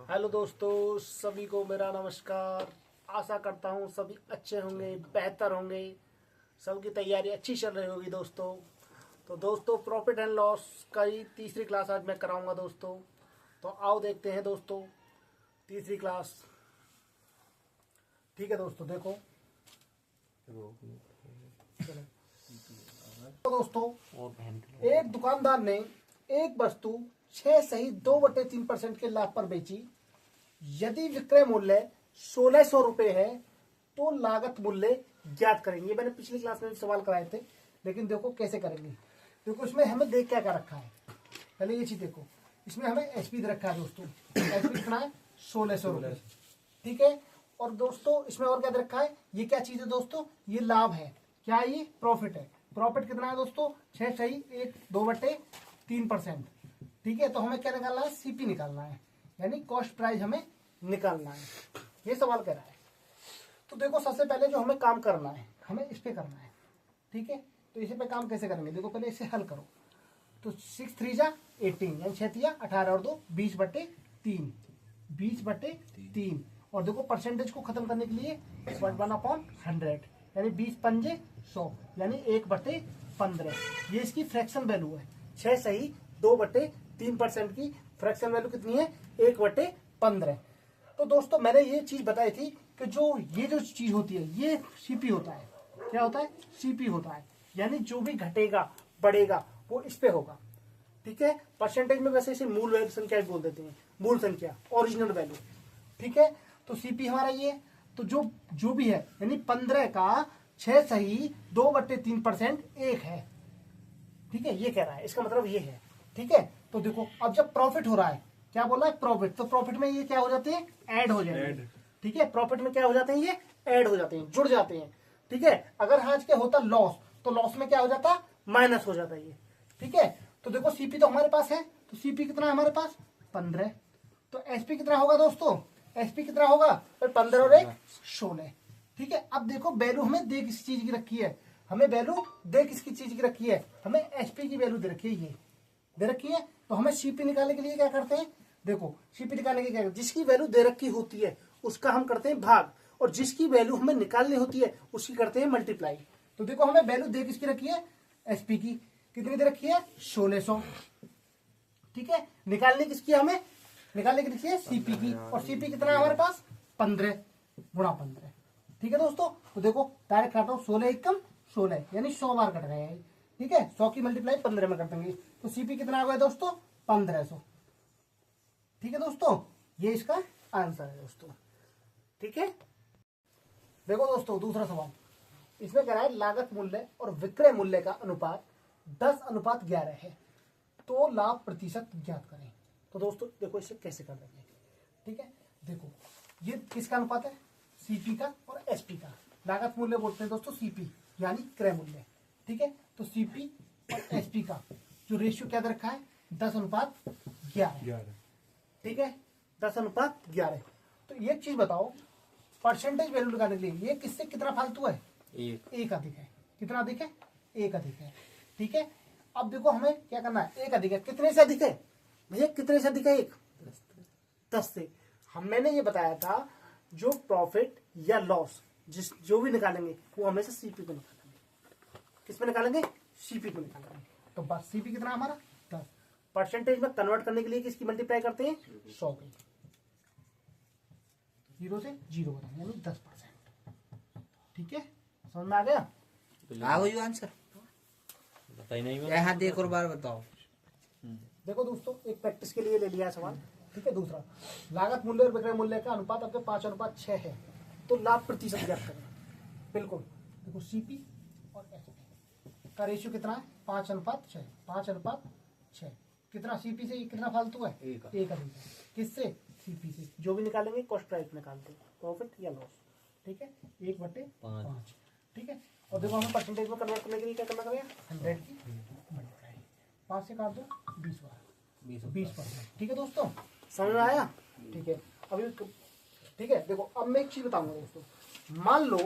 Hello दोस्तों, सभी को मेरा नमस्कार। आशा करता हूँ सभी अच्छे होंगे, बेहतर होंगे, सबकी तैयारी अच्छी चल रही होगी दोस्तों। तो दोस्तों, प्रॉफिट एंड लॉस का ही तीसरी क्लास आज मैं कराऊंगा दोस्तों। तो आओ देखते हैं दोस्तों तीसरी क्लास। ठीक है दोस्तों, देखो तो दोस्तों, एक दुकानदार ने एक वस्तु 6 सही 2/3% के लाभ पर बेची। यदि विक्रय मूल्य 1600 रुपये है तो लागत मूल्य ज्ञात करेंगे। ये मैंने पिछली क्लास में भी सवाल कराए थे, लेकिन देखो कैसे करेंगे। देखो इसमें हमें देख क्या रखा है, पहले ये चीज देखो। इसमें हमें एचपी दे रखा है दोस्तों। एचपी कितना है? 1600 रुपये। ठीक है। और दोस्तों इसमें और क्या दे रखा है? ये क्या चीज है दोस्तों? ये लाभ है। क्या है ये? प्रॉफिट है। प्रॉफिट कितना है दोस्तों? 6 सही 2/3%। ठीक है। तो हमें क्या निकालना है? सीपी निकालना है, यानी कॉस्ट प्राइस हमें निकालना है। ये सवाल कह रहा है। तो देखो सबसे पहले जो हमें काम करना है, हमें इस पे करना है। ठीक है। तो इसी पे काम कैसे करेंगे? देखो पहले इसे हल करो। तो 6 3 जा 18, यानी 6 3 18 और 2 20/3। 20/3। और देखो परसेंटेज को खत्म करने के लिए 1/100, यानी 20 पंजे 100, यानी 1/15। ये इसकी फ्रैक्शन वैल्यू है। 6 सही 2/3% की फ्रैक्शन वैल्यू कितनी है? 1/15। तो दोस्तों मैंने ये चीज बताई थी कि ये जो चीज होती है ये सीपी होता है। क्या होता है? सीपी होता है। यानी जो भी घटेगा बढ़ेगा वो इस पे होगा। ठीक है। परसेंटेज में वैसे इसे मूल वैल्यू संख्या बोल देते हैं, मूल संख्या, ओरिजिनल वैल्यू। ठीक है। तो सीपी हमारा ये, तो जो भी है, यानी 15 का 6 सही 2/3% 1 है। ठीक है। ये कह रहा है, इसका मतलब ये है। ठीक है। तो देखो अब जब प्रॉफिट हो रहा है, क्या बोला है? प्रॉफिट। तो प्रॉफिट में ये क्या हो जाते हैं? ऐड हो जाएंगे। ठीक है। प्रॉफिट में क्या हो जाते हैं? ये ऐड हो जाते हैं, जुड़ जाते हैं। ठीक है। अगर आज क्या होता लॉस, तो लॉस में क्या हो जाता? माइनस हो जाता है ये। ठीक है। तो देखो सीपी तो हमारे पास है, तो सीपी कितना है हमारे पास? 15। तो एसपी कितना होगा दोस्तों? एसपी कितना होगा? 15 और 1 16। ठीक है। अब देखो वैल्यू हमें दे किस चीज की रखी है? हमें वैल्यू दे किसकी चीज की रखी है? हमें एसपी की वैल्यू दे रखी है, ये दे रखी है। तो हमें सीपी निकालने के लिए क्या करते हैं? देखो सीपी निकालने के क्या, जिसकी वैल्यू दे रखी होती है उसका हम करते हैं भाग, और जिसकी वैल्यू हमें निकालनी होती है उसकी करते हैं मल्टीप्लाई। तो देखो हमें वैल्यू दे किसकी रखी है? एसपी की। कितनी दे रखी है? 1600। ठीक है। निकालने किसकी है? हमें निकालने की रखी है सीपी की। और सीपी कितना है हमारे पास? 15 गुणा 15। ठीक है दोस्तों। तो देखो डायरेक्ट काटो, 16 एकम 16, यानी 100 बार कट गया है। ठीक है। 100 की मल्टीप्लाई 15 में कर देंगे, तो सीपी कितना आ गया दोस्तों? 1500। ठीक है दोस्तों, ये इसका आंसर है दोस्तों। ठीक है। देखो दोस्तों दूसरा सवाल, इसमें कह रहा है लागत मूल्य और विक्रय मूल्य का अनुपात 10:11 है, तो लाभ प्रतिशत ज्ञात करें। तो दोस्तों देखो इसे कैसे कर देंगे। ठीक है। देखो ये किसका अनुपात है? सीपी का और एसपी का। लागत मूल्य बोलते हैं दोस्तों सीपी, यानी क्रय मूल्य। ठीक है। तो सीपी और एसपी का जो रेशियो क्या दे रखा है? 10:11। ठीक है। 10:11। तो ये चीज बताओ, परसेंटेज वैल्यू निकालने के लिए ये किससे कितना फालतू है? एक अधिक है। कितना अधिक है? एक अधिक है। ठीक है। अब देखो हमें क्या करना है? एक अधिक है। कितने से अधिक है भैया? कितने से अधिक है? 10 से। मैंने ये बताया था जो प्रॉफिट या लॉस जो भी निकालेंगे वो हमेशा सीपी को निकालेंगे। किस पे निकालेंगे? सीपी को निकालेंगे। तो बस सीपी कितना हमारा? 10। परसेंटेज में कन्वर्ट करने के लिए किसकी मल्टीप्लाई करते हैं? 100 की। 0 से 0 बताएंगे, यानी 10%। ठीक है। समझ में आ गया? आ गई आंसर? बताई नहीं मैं। यहाँ देख और बार बताओ। देखो दोस्तों, एक प्रैक्टिस के लिए ले लिया सवाल। ठीक है। दूसरा, लागत मूल्य और विक्रय मूल्य का अनुपात आपके 5:6 है, तो लाभ प्रतिशत ज्ञात करें। बिल्कुल। देखो सीपी और एसपी का रेशियो कितना है? 5:6। 5:6। कितना सीपी से कितना फालतू है? एक अधिक है। किससे? सीपी से। जो भी निकालेंगे कॉस्ट प्राइस निकालते हैं, प्रॉफिट या लॉस। ठीक है। 1/5। ठीक है। और देखो हमें परसेंटेज में कन्वर्ट करने के लिए क्या करना पड़ेगा? 100 की मल्टीप्लाई 5 से काट दो 20 बार, 20%। ठीक है दोस्तों, समझ में आया? ठीक है। अभी ठीक है। देखो अब मैं एक चीज बताऊंगा दोस्तों। मान लो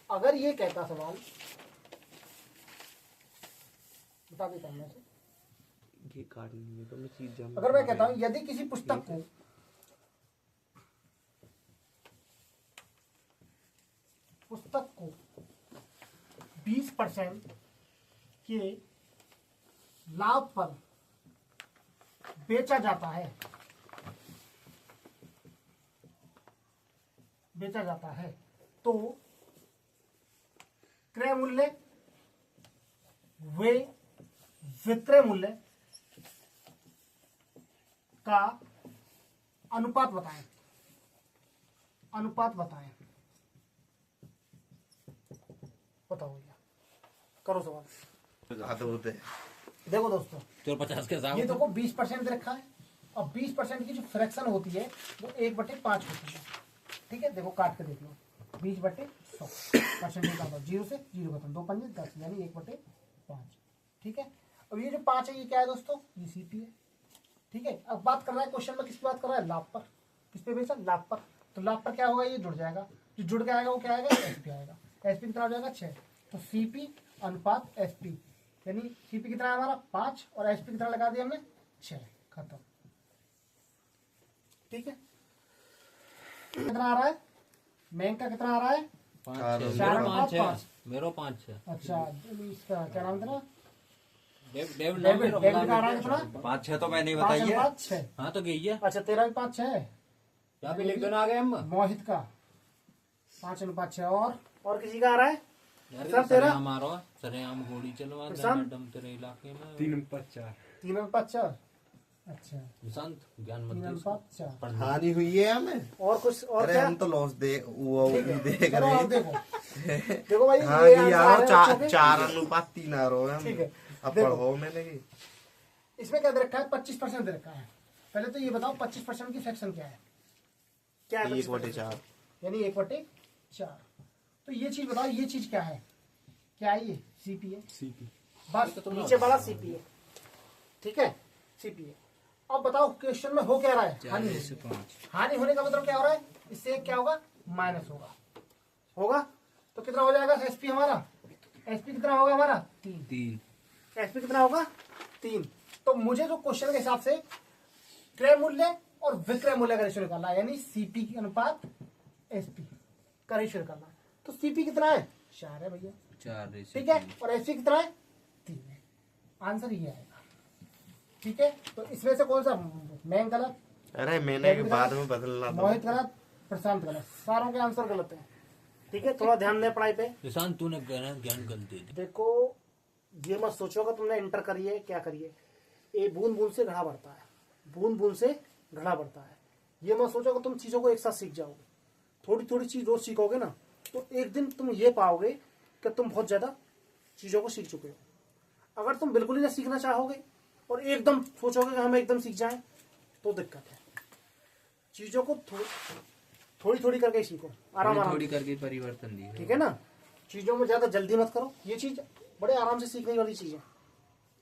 अगर ये कहता सवाल, बता देता हूं मैं से, काटनी है तो मैं चीज जमा अगर मैं कहता हूं यदि किसी पुस्तक को 20% के लाभ पर बेचा जाता है तो क्रय मूल्य वे विक्रय मूल्य का अनुपात बताएं। बताओ भैया, करो सवाल। ज्यादा होते हैं। देखो दोस्तों, तो 50 के हिसाब ये देखो 20% दे रखा है और 20% की जो फ्रैक्शन होती है वो 1/5 होती है। ठीक है, देखो काट के देख लो, 20/100 परसेंटेज का 0 से 0 खत्म, 2 पंजे 10 यानी 1/5। ठीक है, अब ये जो 5 है ये क्या है दोस्तों, ये सीपी है। ठीक है, अब बात कर रहा है क्वेश्चन में, किसकी बात कर रहा है, लाभ पर। किस पे बेचा, लाभ पर। तो लाभ पर क्या होगा, ये जुड़ जाएगा, जो जुड़ के आएगा वो क्या आएगा, एसपी आएगा। एसपी कितना हो जाएगा, 6। तो सीपी अनुपात एसपी, यानी सीपी कितना है हमारा 5 और एसपी कितना लगा दिया हमने 6, खत्म। ठीक है, कितना आ रहा है, बैंक का कितना आ रहा है, 5 है, मेरा 5 है। अच्छा इसका क्या नाम था, डेविड डेविड का आ रहा है कितना, 5-6 तो मैंने 5/6। हाँ तो गई है, अच्छा तेरा भी 5/6 है, यहाँ पे लिख दो ना आ गए हम। मोहित का 5/6 और किसी का आ रहा है, यार सर तेरा हमारा सरेआम गोली चलवा दे प्रशांत? मैडम तेरे इलाके में 3/4। 3/4। अच्छा निशांत ज्ञान मत दे 3/4। हानि हुई है हमें। और कुछ और अरे क्या, हम तो लॉस दे वो ठीक है, देख चलो रहे आप हैं। देखो देखो भाई हाँ ये जी आंसर यार, है बच्चों के। 4:3 आ रहे हैं। ठीक है, अब देखो। पढ़ो में लगी। इसमें क्या दे रखा है, 25% दे रखा है। पहले तो ये बताओ 25% की फ्रैक्शन क्या है, क्या है 1/4। यानी 1/4। तो ये चीज बताओ, ये चीज क्या है, क्या है ये, सीपी है। सीपी बस नीचे वाला सीपी है। ठीक है, सीपी है। अब बताओ क्वेश्चन में हो क्या रहा है, हानि। 4/5। हानि होने का मतलब क्या हो रहा है, इससे क्या होगा, माइनस होगा तो कितना हो जाएगा एसपी हमारा, एसपी कितना होगा हमारा 3। एसपी कितना होगा 3। तो मुझे जो क्वेश्चन के हिसाब से क्रय मूल्य और विक्रय मूल्य का रेशियो निकालना है, यानी सीपी की अनुपात एसपी का रेशियो निकालना है। तो सीपी कितना है, 4 है भैया। 4। ठीक है, और एसपी कितना है, 3 है। आंसर ये आएगा। ठीक है, तो इसमें से कौन सा, मैं गलत, अरे मैंने बाद में बदलना था। मोहित गलत, प्रशांत गलत, सारों के आंसर गलत है। ठीक है, थोड़ा ध्यान दे पढ़ाई पे। निशांत तूने ज्ञान गलती दी। देखो ये मत सोचोगा तुमने इंटर करिए क्या करिए, ये बूंद बूंद से घड़ा बढ़ता है, बूंद बूंद से घड़ा बढ़ता है। ये मत सोचोगे तुम चीजों को एक साथ सीख जाओगे, थोड़ी थोड़ी चीज रोज सीखोगे ना, तो एक दिन तुम ये पाओगे कि तुम बहुत ज्यादा चीजों को सीख चुके हो। अगर तुम बिल्कुल ही ना सीखना चाहोगे और एकदम सोचोगे कि हम एकदम सीख जाएं, तो दिक्कत है। चीजों को थोड़ी थोड़ी करके सीखो, आराम आराम थोड़ी करके परिवर्तन दिए। ठीक है ना, चीजों में ज्यादा जल्दी मत करो। ये चीज बड़े आराम से सीखने वाली चीज है,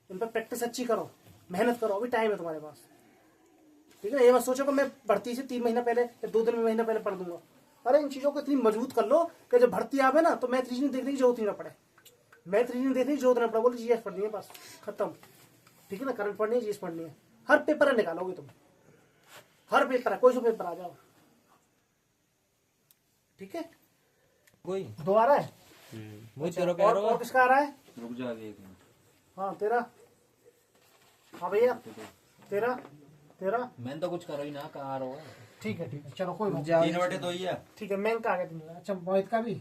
इन पर प्रैक्टिस अच्छी करो, मेहनत करो, अभी टाइम है तुम्हारे पास। ठीक है ना, ये मत सोचो कि मैं भर्ती से 3 महीना पहले या 2 महीना पहले पढ़ दूंगा। अरे इन चीजों को इतनी मजबूत कर लो कि जब भर्ती आवे ना तो मैथ रीजनिंग देखने की जरूरत ही ना पड़े, मैथ रीजनिंग देखने की जरूरत ना पड़े, बोलो जीएस पढ़नी है बस, खत्म। ठीक है ना, करंट पढ़नी है, जीएस पढ़नी है, हर पेपर निकालोगे तुम, हर पेपर है, कोई सा पेपर आ जाओ। ठीक है, कोई दो आ रहा है, मुझे तेरा कह रहा और किसका आ रहा है, रुक जा अभी 1 मिनट। हाँ तेरा, हाँ भैया तेरा, मैंने तो कुछ करो ही ना, कहा रहा है। ठीक है चलो कोई बात 3/2 ही है। ठीक है, मैं का आ गया तुम्हारा। अच्छा मोहित का भी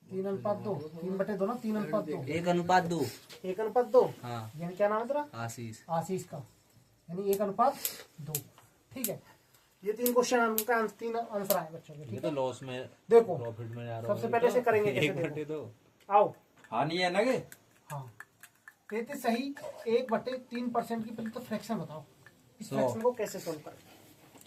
3/2, 3/2 ना, 3/2, 1/2। 1/2। हाँ, यानी क्या नाम है तेरा, आशीष। आशीष का, यानी 1/2। ठीक है, ये 3 क्वेश्चन का 3 आंसर आए बच्चों के। ये ठीक तो है, लॉस में देखो प्रॉफिट में आ रहा सबसे पहले से करेंगे कैसे, 1/2। आओ। हानि है ना के? हाँ 33 सही, 1/3% की पहले तो फ्रैक्शन बताओ, इस 100। फ्रैक्शन को कैसे सोल्व करें,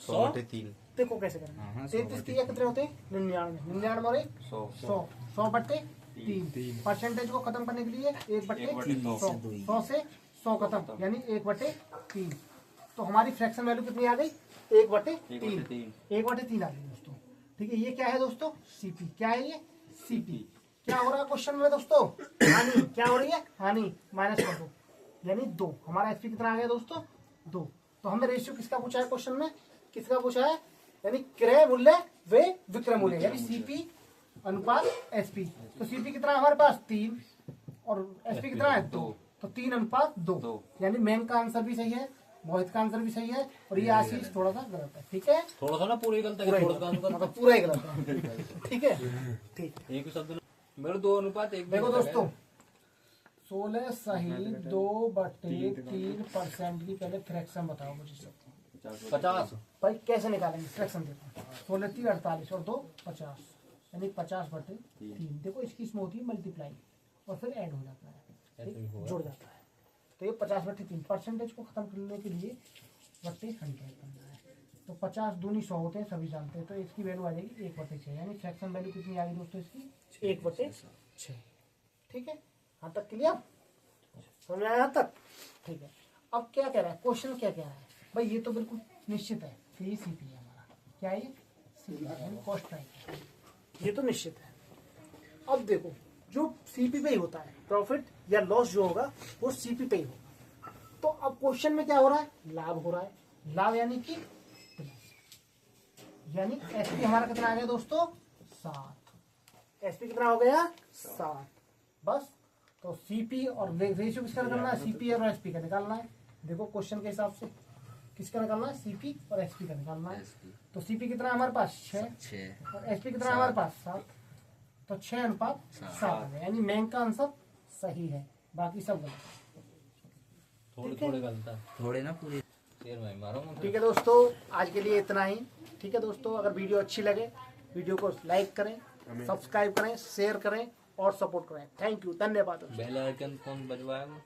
100/3। देखो कैसे करें। हाँ, 33 कितने होते हैं, 99 और 100, 100/3। परसेंटेज को खत्म करने के लिए 1/100, 100 से 100 खत्म, यानी 1/3। तो हमारी फ्रैक्शन वैल्यू कितनी आ गई, 1/3। 1/3 आ गई दोस्तों। ठीक है, ये क्या है दोस्तों, सीपी। क्या है ये, सीपी। क्या हो रहा है क्वेश्चन में दोस्तों, हानि। क्या हो रही है, हानि, माइनस कर दो। यानी 2। हमारा एसपी कितना आ गया दोस्तों? 2। तो हमें रेशियो किसका पूछा है क्वेश्चन में? किसका पूछा है? यानी क्रय मूल्य वे विक्रय मूल्य, यानी सीपी अनुपात एसपी। तो सीपी कितना है हमारे पास? 3 और एसपी कितना है? 2। तो 3 अनुपात 2, यानी मैम का आंसर भी सही है, मोहित का आंसर भी सही है, और ये आशीष थोड़ा सा गलत है। ठीक है, थोड़ा सा ना पूरा ही गलत है, थोड़ा सा अनुपात मतलब पूरा ही गलत है। ठीक है, ठीक। एक ही शब्द मेरे 2 अनुपात 1। देखो दोस्तों, 16 सही 2/3% की पहले फ्रैक्शन बताओ मुझे। 50 भाई कैसे निकालेंगे? फ्रैक्शन देखो, 16 3 48 और 2 50, यानी 50/3। देखो इसकी इसमें होती है मल्टीप्लाई और फिर ऐड हो जाता है, ठीक? जुड़ जाता है। तो ये 50/3 परसेंटेज को खत्म करने के लिए बट्टे 100 करना है। तो 50 दूनी 100 होते हैं, सभी जानते हैं। तो इसकी वैल्यू आ जाएगी 1/6, यानी फ्रैक्शन वैल्यू कितनी आ गई दोस्तों इसकी? 1/6। ठीक है, यहाँ तक क्लियर? समझ में आया यहाँ तक? ठीक है। अब क्या कह रहा है क्वेश्चन? क्या कह रहा है भाई? ये तो बिल्कुल निश्चित है कि ये सीपी है हमारा। क्या है ये? सीपी है, कॉस्ट प्राइस, ये तो निश्चित है। अब देखो, जो सीपी पे ही होता है, प्रॉफिट या लॉस जो होगा वो सीपी पे ही होगा। तो अब क्वेश्चन में क्या हो रहा है? लाभ हो रहा है। लाभ यानी कि यानी एसपी हमारा कितना आ गया दोस्तों? 7। एसपी कितना हो गया? 7। बस। तो सीपी और रेशियो किसका निकालना है? सीपी और एसपी का निकालना है। देखो क्वेश्चन के हिसाब से किसका निकालना है? सीपी और एसपी का निकालना है। तो सीपी कितना है हमारे पास? 6 और एसपी कितना है हमारे पास? 7। तो 6 अनुपात 7 है, यानी मैंग का आंसर सही है, बाकी सब गलत। थोड़े थोड़े गलत है, थोड़े ना पूरे शेर मैं मारूंगा। ठीक है दोस्तों, आज के लिए इतना ही। ठीक है दोस्तों, अगर वीडियो अच्छी लगे वीडियो को लाइक करें, सब्सक्राइब करें, शेयर करें और सपोर्ट करें। थैंक यू, धन्यवाद। बेल आइकन कौन बजवाएगा?